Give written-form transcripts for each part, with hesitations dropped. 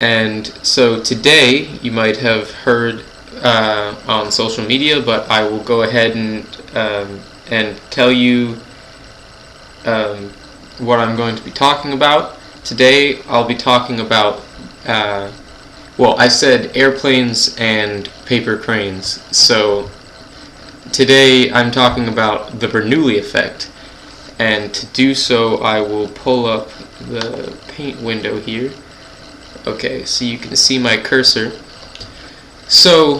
And so today you might have heard on social media, but I will go ahead and tell you what I'm going to be talking about. Today I'll be talking about well, I said airplanes and paper cranes. So today I'm talking about the Bernoulli effect. And to do so, I will pull up the paint window here. Okay, so you can see my cursor. So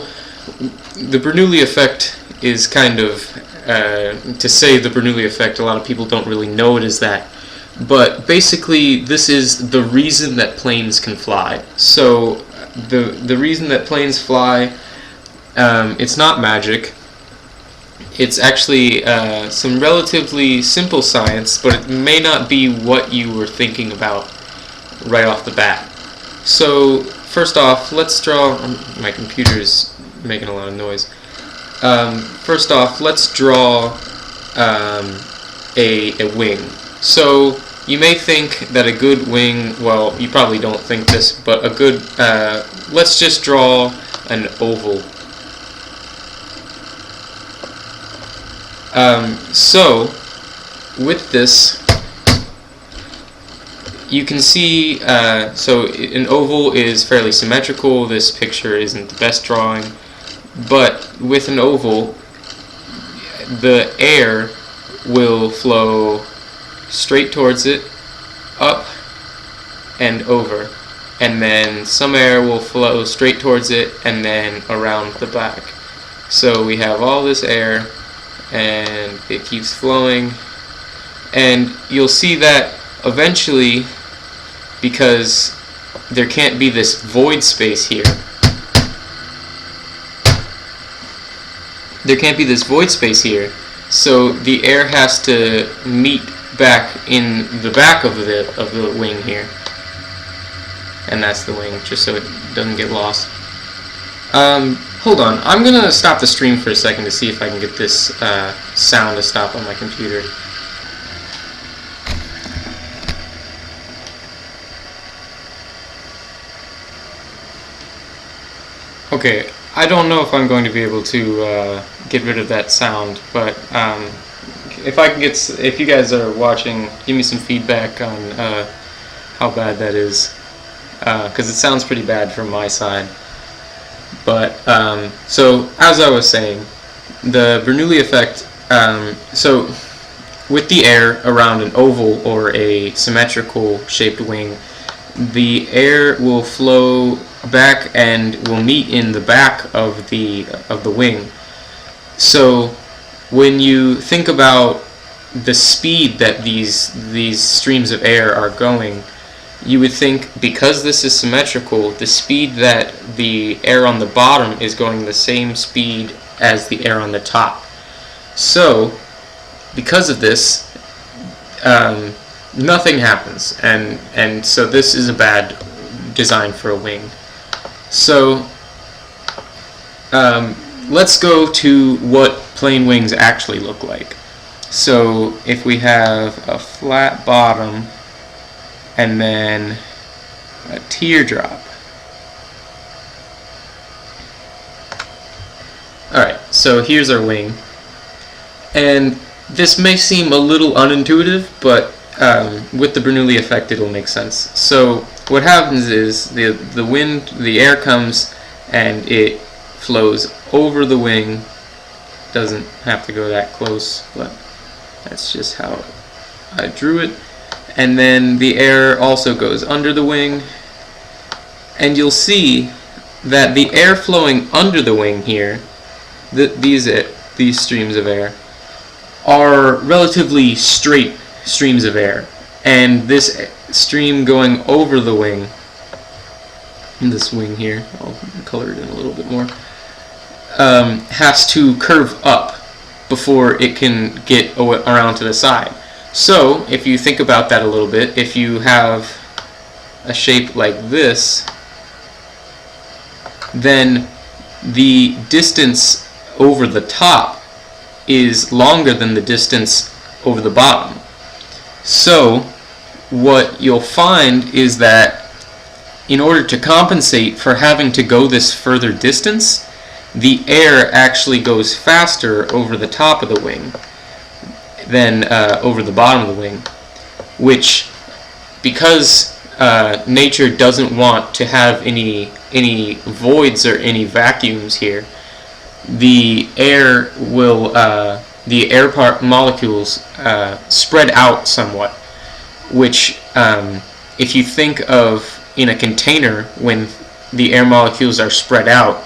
the Bernoulli effect is kind of, to say the Bernoulli effect, a lot of people don't really know it as that. But basically, this is the reason that planes can fly. So the reason that planes fly, it's not magic. It's actually some relatively simple science, but it may not be what you were thinking about right off the bat. So first off, let's draw. My computer's making a lot of noise. First off, let's draw a wing. So you may think that a good wing, well, you probably don't think this, but a good, let's just draw an oval. So with this, you can see, so an oval is fairly symmetrical. This picture isn't the best drawing, but with an oval, the air will flow straight towards it, up and over, and then some air will flow straight towards it and then around the back. So we have all this air and it keeps flowing, and you'll see that eventually, because there can't be this void space here, so the air has to meet back in the back of the wing here, and that's the wing, just so it doesn't get lost. Hold on, I'm gonna stop the stream for a second to see if I can get this sound to stop on my computer. Okay, I don't know if I'm going to be able to get rid of that sound, but if you guys are watching, give me some feedback on how bad that is, because it sounds pretty bad from my side. But so as I was saying, the Bernoulli effect. So with the air around an oval or a symmetrical shaped wing, the air will flow back and will meet in the back of the wing. So when you think about the speed that these streams of air are going, you would think, because this is symmetrical, the speed that the air on the bottom is going the same speed as the air on the top. So because of this, nothing happens, and so this is a bad design for a wing. So let's go to what plane wings actually look like. So if we have a flat bottom and then a teardrop. Alright, so here's our wing. And this may seem a little unintuitive, but with the Bernoulli effect it'll make sense. So what happens is the air comes and it flows over the wing. Doesn't have to go that close, but that's just how I drew it. And then the air also goes under the wing, and you'll see that the air flowing under the wing here, these streams of air, are relatively straight streams of air, and this stream going over the wing, this wing here, I'll color it in a little bit more, has to curve up before it can get around to the side. So if you think about that a little bit, if you have a shape like this, then the distance over the top is longer than the distance over the bottom. So what you'll find is that in order to compensate for having to go this further distance, the air actually goes faster over the top of the wing than over the bottom of the wing, which, because nature doesn't want to have any voids or any vacuums here, the air will molecules spread out somewhat, which if you think of in a container, when the air molecules are spread out,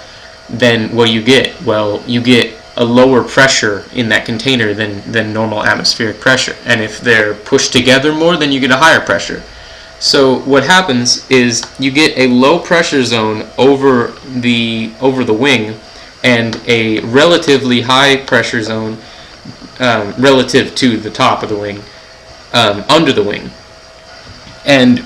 then what do you get? Well, you get a lower pressure in that container than normal atmospheric pressure, and if they're pushed together more, then you get a higher pressure. So what happens is you get a low pressure zone over the wing, and a relatively high pressure zone relative to the top of the wing, under the wing. And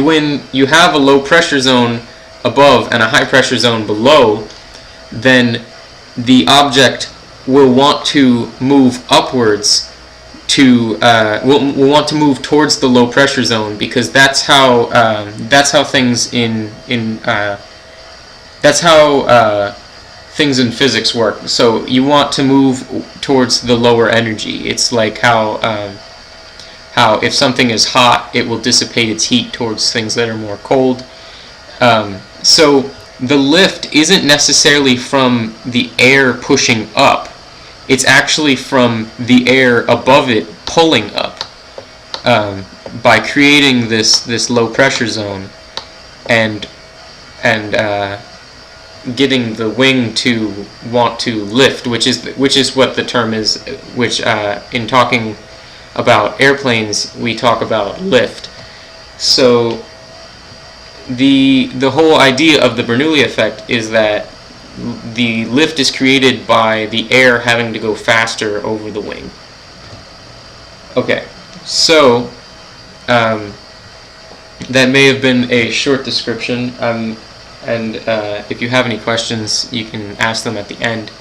when you have a low pressure zone above and a high pressure zone below, then the object will want to move upwards to will want to move towards the low pressure zone, because that's how things things in physics work. So you want to move towards the lower energy. It's like how if something is hot, it will dissipate its heat towards things that are more cold. So the lift isn't necessarily from the air pushing up. It's actually from the air above it pulling up, by creating this low pressure zone and getting the wing to want to lift, which is what the term is, which in talking about airplanes we talk about lift. So the whole idea of the Bernoulli effect is that the lift is created by the air having to go faster over the wing. Okay, so that may have been a short description, and if you have any questions, you can ask them at the end.